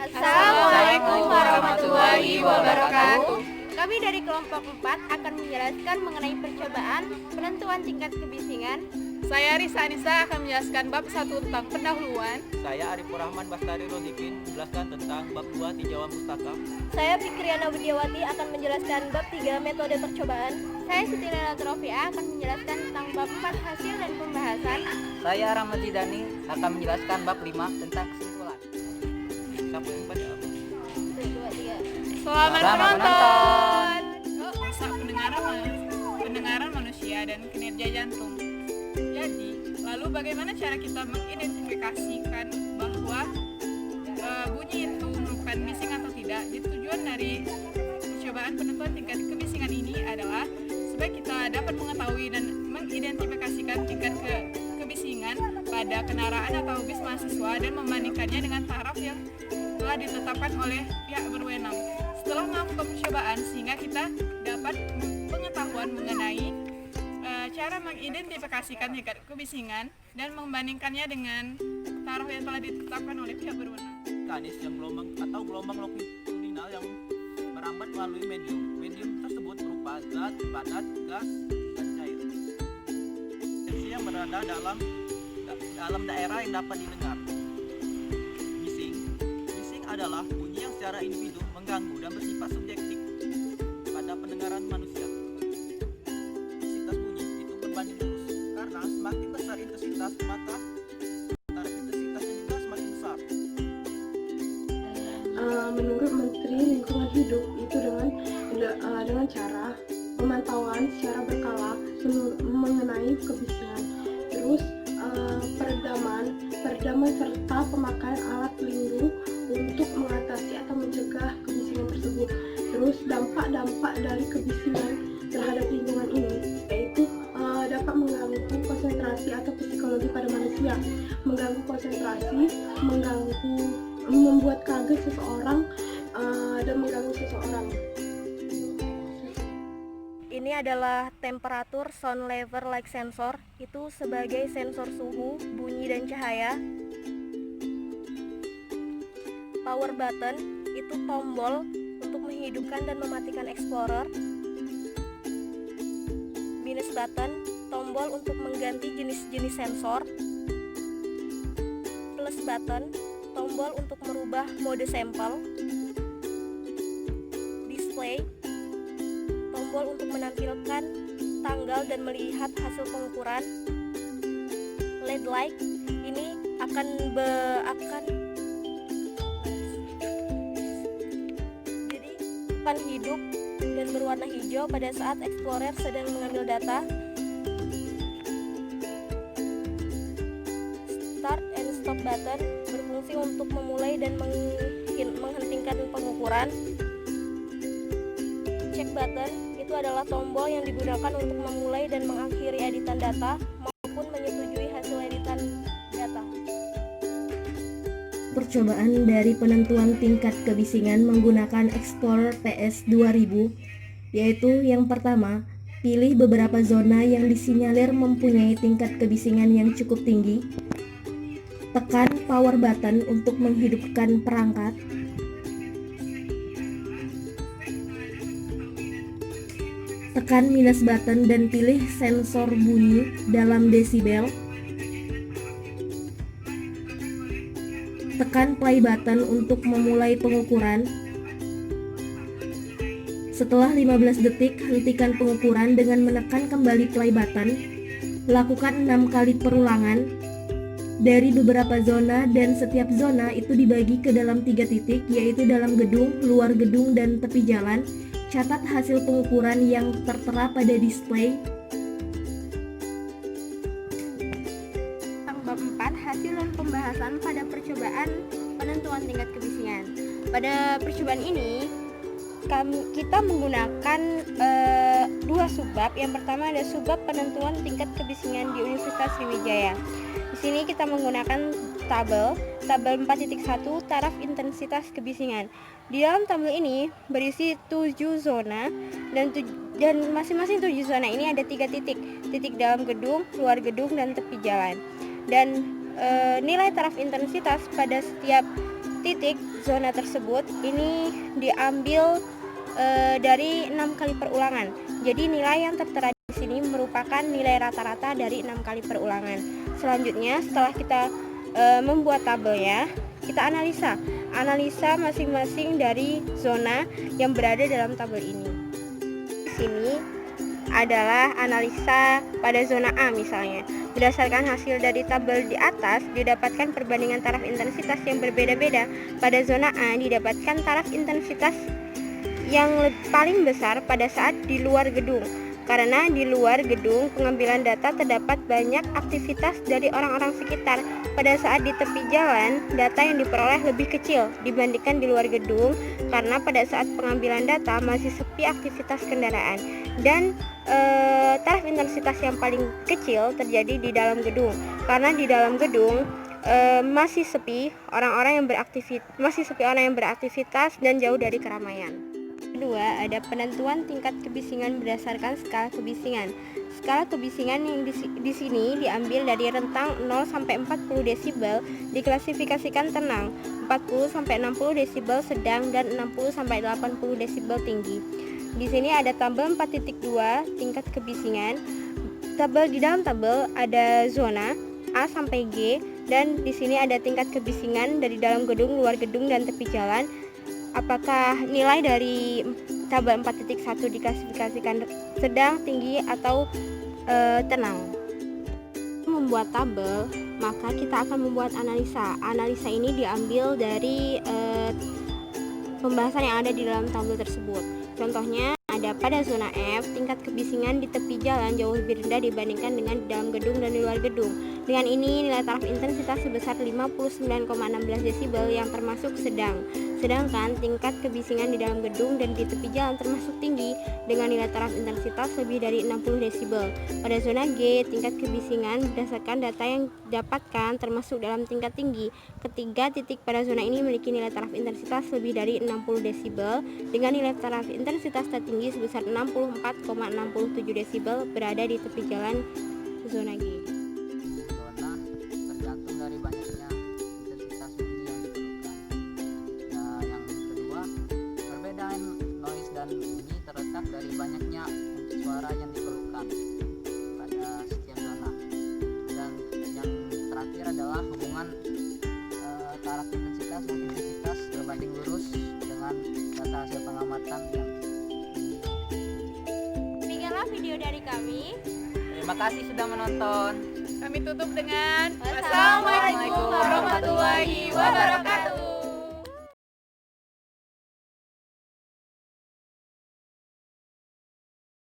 Assalamualaikum warahmatullahi wabarakatuh. Kami dari kelompok 4 akan menjelaskan mengenai percobaan penentuan tingkat kebisingan. Saya Risa Anissa akan menjelaskan bab 1 tentang pendahuluan. Saya Arifur Rahman Bastari Rodikin menjelaskan tentang bab 2 tinjauan pustaka. Saya Fikriana Widiawati akan menjelaskan bab 3 metode percobaan. Saya Siti Lela Trofia akan menjelaskan tentang bab 4 hasil dan pembahasan. Saya Rahmat Zidani akan menjelaskan bab 5 tentang kesimpulan. Siapa yang baca? 1, 2, 3. Selamat Selamat menonton. Masa pendengaran manusia dan kinerja jantung. Jadi, lalu bagaimana cara kita mengidentifikasikan bahwa bunyi itu merupakan bising atau tidak? Jadi tujuan dari percobaan penentuan tingkat kebisingan ini adalah supaya kita dapat mengetahui dan mengidentifikasikan tingkat kebisingan pada kendaraan atau bis mahasiswa dan membandingkannya dengan taraf yang telah ditetapkan oleh pihak berwenang. Setelah melakukan percobaan, sehingga kita dapat pengetahuan mengenai cara mengidentifikasikan tingkat kebisingan dan membandingkannya dengan taraf yang telah ditetapkan oleh pihak berwenang. Mekanis yang gelombang longitudinal yang merambat melalui medium. Medium tersebut berupa zat, padat, gas, dan cair. Frekuensi yang berada dalam daerah yang dapat didengar. Bising adalah bunyi yang secara individu mengganggu dan bersifat subjektif pada pendengaran manusia. Intensitas bunyi itu berbanding lurus karena semakin besar intensitas maka taraf intensitasnya juga semakin besar. Menurut Menteri Lingkungan Hidup itu dengan cara pemantauan secara berkala mengenai kebisingan, terus peredaman serta pemakaian alat pelindung untuk mengatasi atau mencegah kebisingan tersebut. Terus dampak dari kebisingan terhadap lingkungan ini yaitu dapat mengganggu konsentrasi atau psikologi pada manusia, mengganggu konsentrasi, membuat kaget seseorang dan mengganggu seseorang. Ini adalah temperatur sound level like sensor, itu sebagai sensor suhu, bunyi dan cahaya. Power button itu tombol untuk menghidupkan dan mematikan explorer. Minus button tombol untuk mengganti jenis-jenis sensor. Plus button tombol untuk merubah mode sampel. Display tombol untuk menampilkan tanggal dan melihat hasil pengukuran. LED light ini akan hidup dan berwarna hijau pada saat explorer sedang mengambil data. Start and stop button berfungsi untuk memulai dan menghentikan pengukuran. Check button itu adalah tombol yang digunakan untuk memulai dan mengakhiri editan data maupun menyetujui hasil editan data. Percobaan dari penentuan tingkat kebisingan menggunakan Explorer PS2000, yaitu yang pertama, pilih beberapa zona yang disinyalir mempunyai tingkat kebisingan yang cukup tinggi. Tekan power button untuk menghidupkan perangkat. Tekan minus button dan pilih sensor bunyi dalam desibel. Tekan play button untuk memulai pengukuran. Setelah 15 detik, hentikan pengukuran dengan menekan kembali play button. Lakukan 6 kali perulangan dari beberapa zona dan setiap zona itu dibagi ke dalam 3 titik, yaitu dalam gedung, luar gedung, dan tepi jalan. Catat hasil pengukuran yang tertera pada display. Bab 4 hasil dan pembahasan pada percobaan penentuan tingkat kebisingan. Pada percobaan ini kita menggunakan 2 subbab. Yang pertama ada subbab penentuan tingkat kebisingan di Universitas Sriwijaya. Di sini kita menggunakan tabel 4.1 taraf intensitas kebisingan. Di dalam tabel ini berisi 7 zona dan masing-masing 7 zona ini ada 3 titik dalam gedung, luar gedung, dan tepi jalan. Dan nilai taraf intensitas pada setiap titik zona tersebut ini diambil dari 6 kali perulangan. Jadi nilai yang tertera di sini merupakan nilai rata-rata dari 6 kali perulangan. Selanjutnya setelah kita membuat tabelnya, kita analisa masing-masing dari zona yang berada dalam tabel ini. Di sini adalah analisa pada zona A misalnya. Berdasarkan hasil dari tabel di atas, didapatkan perbandingan taraf intensitas yang berbeda-beda. Pada zona A didapatkan taraf intensitas yang paling besar pada saat di luar gedung. Karena di luar gedung pengambilan data terdapat banyak aktivitas dari orang-orang sekitar. Pada saat di tepi jalan, data yang diperoleh lebih kecil dibandingkan di luar gedung karena pada saat pengambilan data masih sepi aktivitas kendaraan. Dan taraf intensitas yang paling kecil terjadi di dalam gedung karena di dalam gedung masih sepi orang yang beraktivitas dan jauh dari keramaian. Kedua, ada penentuan tingkat kebisingan berdasarkan skala kebisingan. Skala kebisingan yang di sini diambil dari rentang 0 sampai 40 desibel, diklasifikasikan tenang, 40 sampai 60 desibel sedang, dan 60 sampai 80 desibel tinggi. Di sini ada tabel 4.2 tingkat kebisingan. Di dalam tabel ada zona A sampai G, dan di sini ada tingkat kebisingan dari dalam gedung, luar gedung, dan tepi jalan. Apakah nilai dari tabel 4.1 diklasifikasikan sedang, tinggi, atau tenang? Membuat tabel, maka kita akan membuat analisa. Analisa ini diambil dari pembahasan yang ada di dalam tabel tersebut. Contohnya ada pada zona F, tingkat kebisingan di tepi jalan jauh lebih rendah dibandingkan dengan di dalam gedung dan di luar gedung. Dengan ini nilai taraf intensitas sebesar 59,16 desibel yang termasuk sedang. Sedangkan tingkat kebisingan di dalam gedung dan di tepi jalan termasuk tinggi dengan nilai taraf intensitas lebih dari 60 desibel. Pada zona G, tingkat kebisingan berdasarkan data yang didapatkan termasuk dalam tingkat tinggi. Ketiga titik pada zona ini memiliki nilai taraf intensitas lebih dari 60 desibel dengan nilai taraf intensitas tertinggi sebesar 64,67 desibel berada di tepi jalan zona G. Zona tergantung dari banyaknya intensitas bunyi yang diperlukan. Nah, yang kedua, perbedaan noise dan bunyi terletak dari banyaknya suara yang diperlukan pada setiap zona. Dan yang terakhir adalah hubungan taraf intensitas dan intensitas berbanding lurus dengan data hasil pengamatan yang Demikianlah video dari kami. Terima kasih sudah menonton. Kami tutup dengan Wassalamualaikum warahmatullahi wabarakatuh.